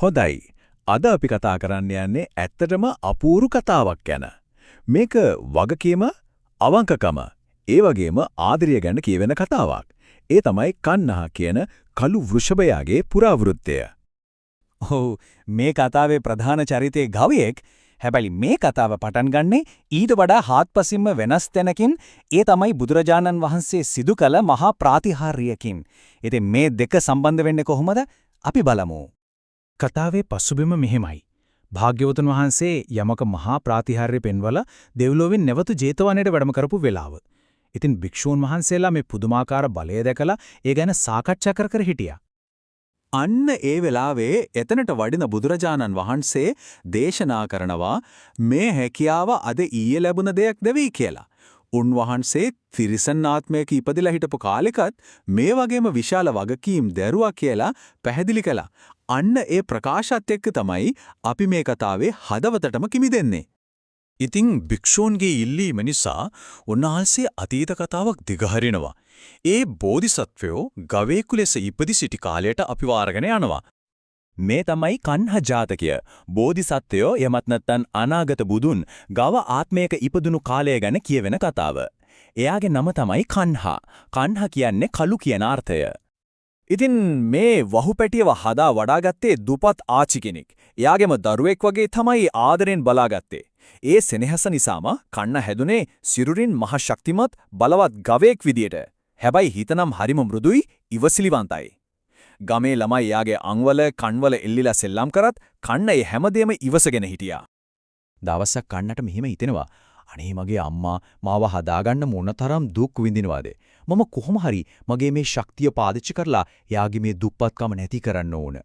හොඳයි. අද අපි කතා කරන්න යන්නේ ඇත්තටම අපූරු කතාවක් ගැන. මේක වගකීම, අවංකකම, ඒ වගේම ආදරය ගැන කියවෙන කතාවක්. ඒ තමයි කන්නහා කියන කළු වෘෂභයාගේ පුරාවෘත්තය. ඔව් මේ කතාවේ ප්‍රධාන චරිතේ ගවයෙක්. හැබැයි මේ කතාව පටන් ගන්නේ ඊට වඩා හාත්පසින්ම වෙනස් තැනකින්. ඒ තමයි බුදුරජාණන් වහන්සේ සිදු කළ මහා ප්‍රාතිහාර්යකින්. ඉතින් මේ දෙක සම්බන්ධ වෙන්නේ කොහොමද? අපි බලමු. කතාවේ පසුබිම මෙහෙමයි. භාග්‍යවතුන් වහන්සේ යමක මහා ප්‍රාතිහාර්ය පෙන්වලා දෙව්ලොවෙන් නැවත ජේතවනයට වැඩම කරපු වෙලාව. ඉතින් භික්ෂූන් වහන්සේලා මේ පුදුමාකාර බලය දැකලා ඒ ගැන සාකච්ඡා කර හිටියා. අන්න ඒ වෙලාවේ එතනට වඩින බුදුරජාණන් වහන්සේ දේශනා කරනවා මේ හැකියාව අද ඊයේ ලැබුණ දෙයක් නෙවෙයි කියලා. උන්වහන්සේ තිරිසන් ආත්මයක ඉපදිලා හිටපු කාලෙකත් මේ වගේම විශාල වගකීම් දැරුවා කියලා පැහැදිලි කළා. අන්න ඒ ප්‍රකාශات එක්ක තමයි අපි මේ කතාවේ හදවතටම කිමිදෙන්නේ. ඉතින් භික්ෂූන්ගේ ඉල්ලීම නිසා උන්වහන්සේ අතීත කතාවක් දිගහරිනවා. ඒ බෝධිසත්වයෝ ගවයෙකු ලෙස ඉපදි සිටි කාලයට අපි වාරගෙන යනවා. මේ තමයි කන්හ ජාතකය. බෝධිසත්වයෝ යමත් නැත්නම් අනාගත බුදුන් ගව ආත්මයක ඉපදුණු කාලය ගැන කියවෙන කතාව. එයාගේ නම තමයි කන්හා. කන්හා කියන්නේ කළු කියන අර්ථය. ඉතින් මේ වහුපැටියව හදා වඩාගත්තේ දුපත් ආච්චි කෙනෙක්. එයාගේම දරුවෙක් වගේ තමයි ආදරෙන් බලාගත්තේ. ඒ සෙනෙහස නිසාම කන්න හැදුනේ සිරුරින් මහ ශක්තිමත් බලවත් ගවයෙක් විදියට. හැබැයි හිතනම් හරිම මෘදුයි, ඉවසිලිවන්තයි. ගමේ ළමයි යාගේ අංවල කන්වල එල්ලිලා සෙල්ලම් කරත් කන්න ඒ හැමදේම ඉවසගෙන හිටියා. දවසක් කන්නට මෙහිම හිතෙනවා. අනේ මගේ අම්මා මාව හදාගන්න මොනතරම් දුක් විඳිනවද? මම කොහොම හරි මගේ මේ ශක්තිය පාදිච්චි කරලා යාගේ මේ දුප්පත්කම නැති කරන්න ඕන.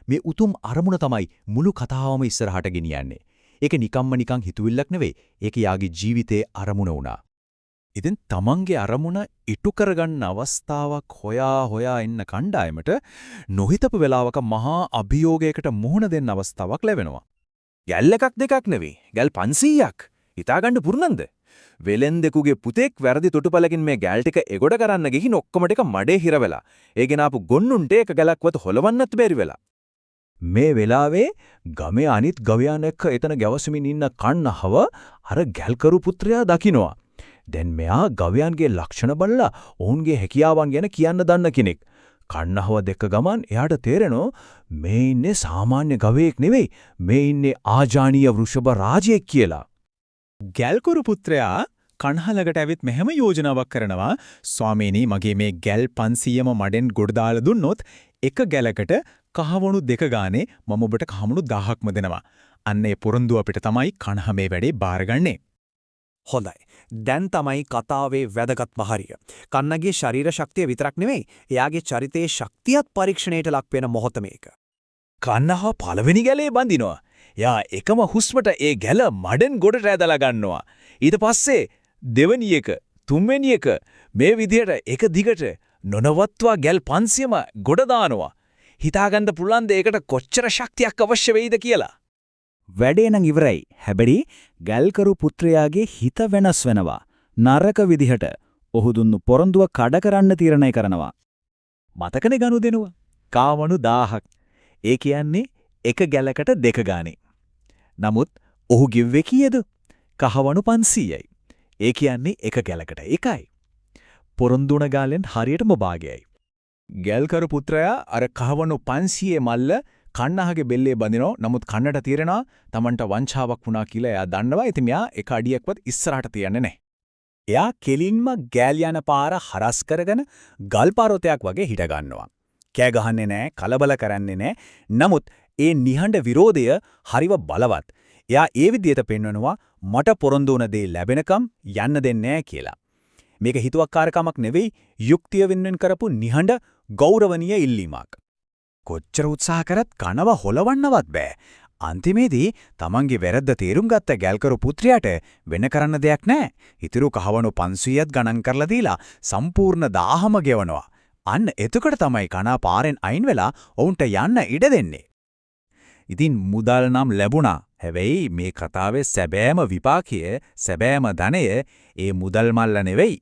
මේ උතුම් අරමුණ තමයි මුළු කතාවම ඉස්සරහට ගෙනියන්නේ. ඒක නිකන් හිතුවිල්ලක් නෙවෙයි. ඒක යාගේ ජීවිතයේ අරමුණ වුණා. ඉතින් තමන්ගේ අරමුණ ඉටු කරගන්න අවස්ථාවක් හොයා ඉන්න කණ්ඩායමට නොහිතපු වෙලාවක මහා අභියෝගයකට මුහුණ දෙන්න අවස්ථාවක් ලැබෙනවා. ගැල් එකක් දෙකක් නෙවෙයි. ගැල් 500ක්. හිතාගන්න පුරුණන්ද? වෙලෙන්දෙකුගේ පුතෙක් වැරදි තොටුපළකින් මේ ගැල් ටික එගොඩ කරන්න ගිහින් ඔක්කොම ටික මඩේ හිර වෙලා. ඒ ගෙනාපු ගොන්නුන්ට එක ගැලක්වත් හොලවන්නත් බැරි වෙලා. මේ වෙලාවේ ගමේ අනිත් ගවයන් එක්ක එතන ගැවසමින් ඉන්න කන්නහව අර ගැල්කරු පුත්‍රයා දකිනවා. දැන් මෙයා ගවයන්ගේ ලක්ෂණ බලලා ඔවුන්ගේ හැකියාවන් ගැන කියන්න දන්න කෙනෙක්. කන්නහව දැක්ක ගමන් එයාට තේරෙනවා මේ ඉන්නේ සාමාන්‍ය ගවයෙක් නෙවෙයි. මේ ඉන්නේ ආජානීය වෘෂභ රාජයෙක් කියලා. ගැල්කරු පුත්‍රයා කණහලකට ඇවිත් මෙහෙම යෝජනාවක් කරනවා. ස්වාමීනි මගේ මේ ගැල් 500ම මඩෙන් ගොඩ දාලා දුන්නොත් එක ගැලකට කහවණු දෙක ගානේ මම ඔබට කහවණු 1000ක්ම දෙනවා. අන්න ඒ පොරොන්දු අපිට තමයි කණහ මේ වැඩේ බාරගන්නේ. හොඳයි. දැන් තමයි කතාවේ වැදගත්ම හරිය. කන්නගේ ශරීර ශක්තිය විතරක් නෙවෙයි, එයාගේ චරිතයේ ශක්තියත් පරීක්ෂණයට ලක් වෙන මොහොත මේක. කන්නහ පළවෙනි ගැලේ බඳිනවා. යා එකම හුස්මට ඒ ගැල මඩෙන් ගොඩට ඇදලා ගන්නවා. ඊට පස්සේ දෙවෙනි එක, තුන්වෙනි එක මේ විදිහට එක දිගට නොනවත්වා ගැල් 500ම ගොඩ දානවා. හිතාගන්න පුළුවන්ද ඒකට කොච්චර ශක්තියක් අවශ්‍ය වෙයිද කියලා? වැඩේ නම් ඉවරයි. හැබැයි ගැල්කරු පුත්‍රයාගේ හිත වෙනස් වෙනවා. නරක විදිහට ඔහු දුන්නු පොරොන්දුව කඩ කරන්න තීරණය කරනවා. මතකනේ ගනුදෙනුව. කාවණු 1000ක්. ඒ කියන්නේ එක ගැලකට දෙක ගානේ. නමුත් ඔහු කිව්වේ කීයද? කහවණු 500යි. ඒ කියන්නේ එක ගැලකට එකයි. පොරොන්දුණ ගාලෙන් හරියටම භාගයයි. ගැල්කරු පුත්‍රයා අර කහවණු 500 මල්ල කන්නහගේ බෙල්ලේ බඳිනවා. නමුත් කන්නට තීරණා Tamanට වංචාවක් වුණා කියලා එයා දන්නවා. ඉතින් මෙයා එක අඩියක්වත් ඉස්සරහට තියන්නේ නැහැ. එයා කෙලින්ම ගෑල් යන පාර හරස් කරගෙන ගල් පාරෝතයක් වගේ හිට ගන්නවා. කෑ ගහන්නේ නැහැ, කලබල කරන්නේ නැහැ. නමුත් ඒ නිහඬ විරෝධය හරිව බලවත්. එයා ඒ විදිහට පෙන්වනවා මට පොරොන්දු වුණ දේ ලැබෙනකම් යන්න දෙන්නේ නැහැ කියලා. මේක හිතුවක්කාරකමක් නෙවෙයි, යුක්තිය වෙනුවෙන් කරපු නිහඬ ගෞරවනීය ඉල්ලීමක්. කොච්චර උත්සාහ කරත් කනව හොලවන්නවත් බෑ. අන්තිමේදී තමන්ගේ වැරද්ද තේරුම් ගත්ත ගැල්කරු පුත්‍රයාට වෙන කරන්න දෙයක් නැහැ. ඉතුරු කහවණු 500ත් ගණන් කරලා දීලා සම්පූර්ණ 1000ම ගෙවනවා. අන්න එතකොට තමයි කනා පාරෙන් අයින් වෙලා ඔවුන්ට යන්න ඉඩ දෙන්නේ. ඉතින් මුදල් නම් ලැබුණා. හැබැයි මේ කතාවේ සැබෑම විපාකය, සැබෑම ධනය ඒ මුදල් මල්ල නෙවෙයි.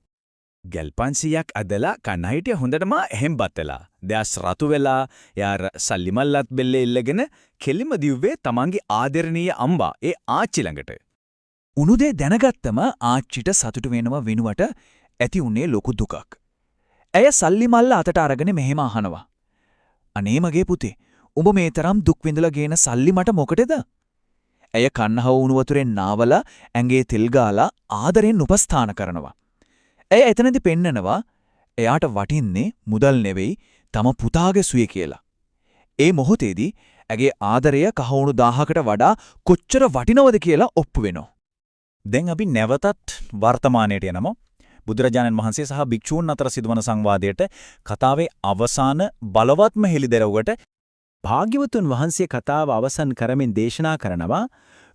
ගල් 500ක් අදලා කන්න හිටිය හොඳටම එහෙම්පත් වෙලා. දැස් රතු වෙලා යාර සල්ලි මල්ලත් බෙල්ලේ ඉල්ලගෙන කෙලිම දිව්වේ තමන්ගේ ආදරණීය අම්බා ඒ ආච්චි ළඟට. උණුදේ දැනගත්තම ආච්චිට සතුටු වෙනව වෙනුවට ඇති උනේ ලොකු දුකක්. ඇය සල්ලි මල්ල අතට අරගෙන මෙහෙම අහනවා. අනේ මගේ පුතේ, උඹ මේ තරම් දුක් විඳලා ගේන සල්ලි මට මොකටද? ඇය කන්නහව උණු වතුරෙන් නාවලා ඇඟේ තෙල් ගාලා ආදරෙන් උපස්ථාන කරනවා. ඇය එතනදී පෙන්නනවා එයාට වටින්නේ මුදල් නෙවෙයි තම පුතාගේ සුවේ කියලා. ඒ මොහොතේදී ඇගේ ආදරය කහවණු 1000කට වඩා කොච්චර වටිනවද කියලා ඔප්පු වෙනවා. දැන් අපි නැවතත් වර්තමානයට යනමු. බුදුරජාණන් වහන්සේ සහ භික්ෂූන් අතර සිදුවන සංවාදයට කතාවේ අවසාන බලවත්ම හෙළිදරව්වට භාග්‍යවතුන් වහන්සේ කතාව අවසන් කරමින් දේශනා කරනවා.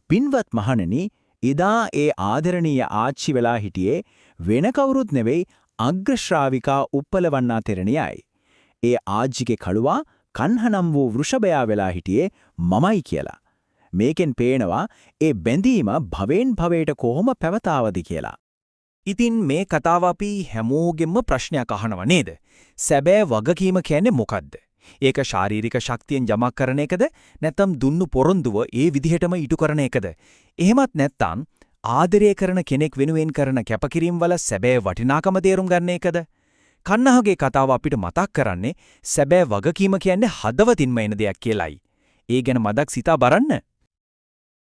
පින්වත් මහණෙනි, එදා ඒ ආදරණීය ආච්චි වෙලා හිටියේ වෙන කවුරුත් නෙවෙයි අග්‍ර ශ්‍රාවිකා උප්පලවන්නා තෙරණියයි. ඒ ආච්චිගේ කළුවා කන්හනම් වූ වෘෂභයා වෙලා හිටියේ මමයි කියලා. මේකෙන් පේනවා ඒ බැඳීම භවෙන් භවයට කොහොම පැවතාවද කියලා. ඉතින් මේ කතාව අපි හැමෝගෙම ප්‍රශ්නයක් අහනව නේද? සැබෑ වගකීම කියන්නේ මොකද්ද? ඒක ශාරීරික ශක්තියෙන් යමක් කරන එකද? නැත්නම් දුන්නු පොරොන්දුව ඒ විදිහටම ඉටු කරන එකද? එහෙමත් නැත්නම් ආදරය කරන කෙනෙක් වෙනුවෙන් කරන කැපකිරීම වල සැබෑ වටිනාකම තේරුම් ගන්න එකද? කන්නහගේ කතාව අපිට මතක් කරන්නේ සැබෑ වගකීම කියන්නේ හදවතින්ම එන දෙයක් කියලායි. ඒ ගැන මදක් සිතා බලන්න.